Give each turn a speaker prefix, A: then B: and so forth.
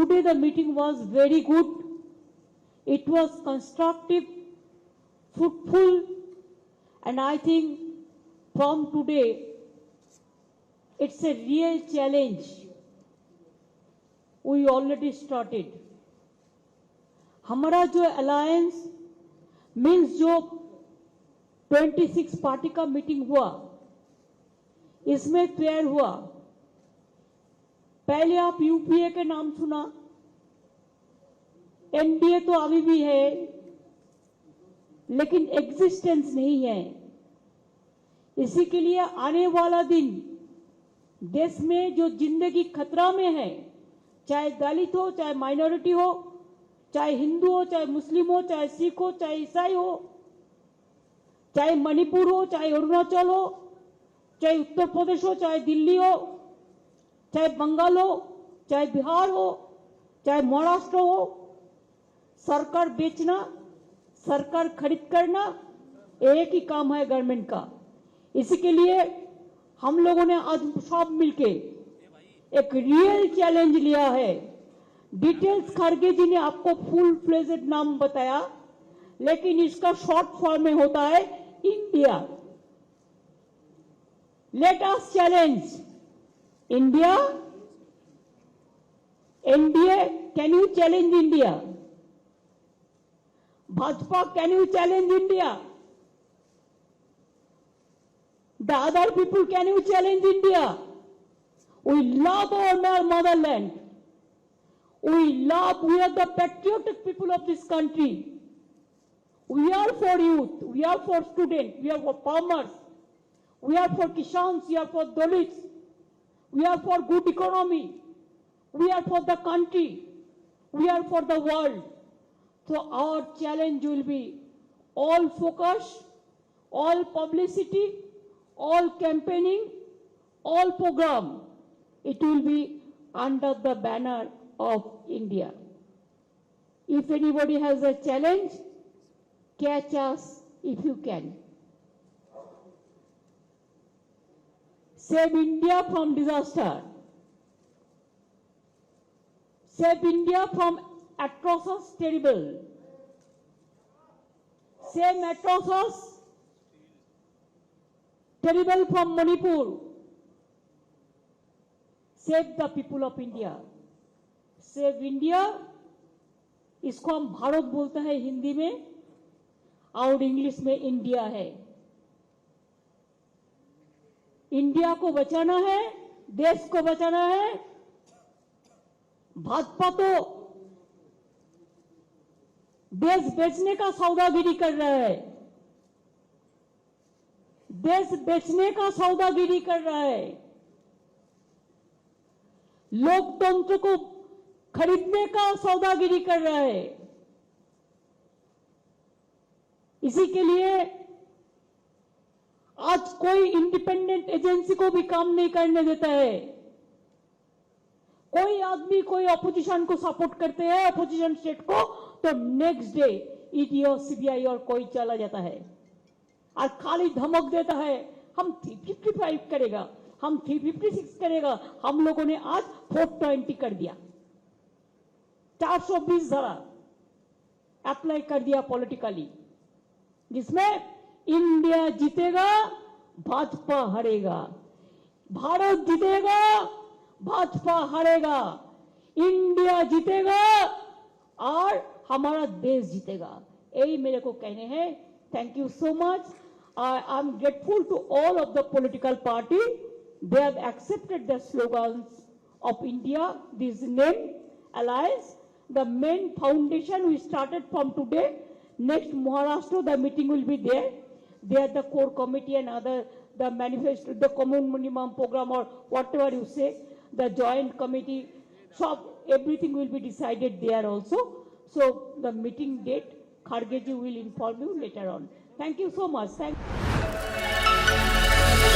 A: Today the meeting was very good. It was constructive, fruitful, and I think from today it's a real challenge. We already started. हमारा जो alliance means जो 26 party का meeting हुआ, इसमें clear हुआ, पहले आप यूपीए के नाम सुना, एनडीए तो अभी भी है लेकिन एग्जिस्टेंस नहीं है। इसी के लिए आने वाला दिन देश में जो जिंदगी खतरा में है, चाहे दलित हो, चाहे माइनॉरिटी हो, चाहे हिंदू हो, चाहे मुस्लिम हो, चाहे सिख हो, चाहे ईसाई हो, चाहे मणिपुर हो, चाहे अरुणाचल हो, चाहे उत्तर प्रदेश हो, चाहे दिल्ली हो, चाहे बंगाल हो, चाहे बिहार हो, चाहे महाराष्ट्र हो, सरकार बेचना, सरकार खरीद करना एक ही काम है गवर्नमेंट का। इसी के लिए हम लोगों ने आज सब मिलके एक रियल चैलेंज लिया है। डिटेल्स खड़गे जी ने आपको फुल फ्लेजेड नाम बताया, लेकिन इसका शॉर्ट फॉर्म में होता है India. Let us challenge India. NDA, can you challenge India? Bhajpa, can you challenge India? The other people, can you challenge India? We love our motherland. We are the patriotic people of this country. We are for youth, we are for students, we are for farmers, we are for Kishans, we are for Dalits, we are for good economy, we are for the country, we are for the world. So our challenge will be all focus, all publicity, all campaigning, all program. It will be under the banner of India. If anybody has a challenge, catch us if you can. Save India from disaster. Save India from atrocious terrible. Save atrocious terrible from Manipur. Save the people of India. Save India, इसको हम भारत बोलते हैं हिंदी में और English में India है। India को बचाना है, देश को बचाना है। भाजपा तो देश बेचने का सौदागिरी कर रहा है, देश बेचने का सौदागिरी कर रहा है, लोकतंत्र को खरीदने का सौदागिरी कर रहा है। इसी के लिए आज कोई इंडिपेंडेंट एजेंसी को भी काम नहीं करने देता है। कोई आदमी कोई अपोजिशन को सपोर्ट करते हैं, अपोजिशन स्टेट को, तो नेक्स्ट डे ईडी और सीबीआई और कोई चला जाता है और खाली धमक देता है, हम 355 करेगा, हम 356 करेगा। हम लोगों ने आज 420 कर दिया, 420 धारा अप्लाई कर दिया पॉलिटिकली, जिसमें इंडिया जीतेगा, भाजपा हारेगा, भारत जीतेगा, भाजपा हारेगा, इंडिया जीतेगा और हमारा देश जीतेगा। यही मेरे को कहने हैं। Thank you so much. I am grateful to all of the political party. They have accepted the slogans of India, this name, alliance. The main foundation we started from today. Next Maharashtra, the meeting will be there. There the core committee and other, the manifesto, the common minimum program or whatever you say, the joint committee, so everything will be decided there also. So the meeting date, Kharge ji will inform you later on. Thank you so much. Thank you.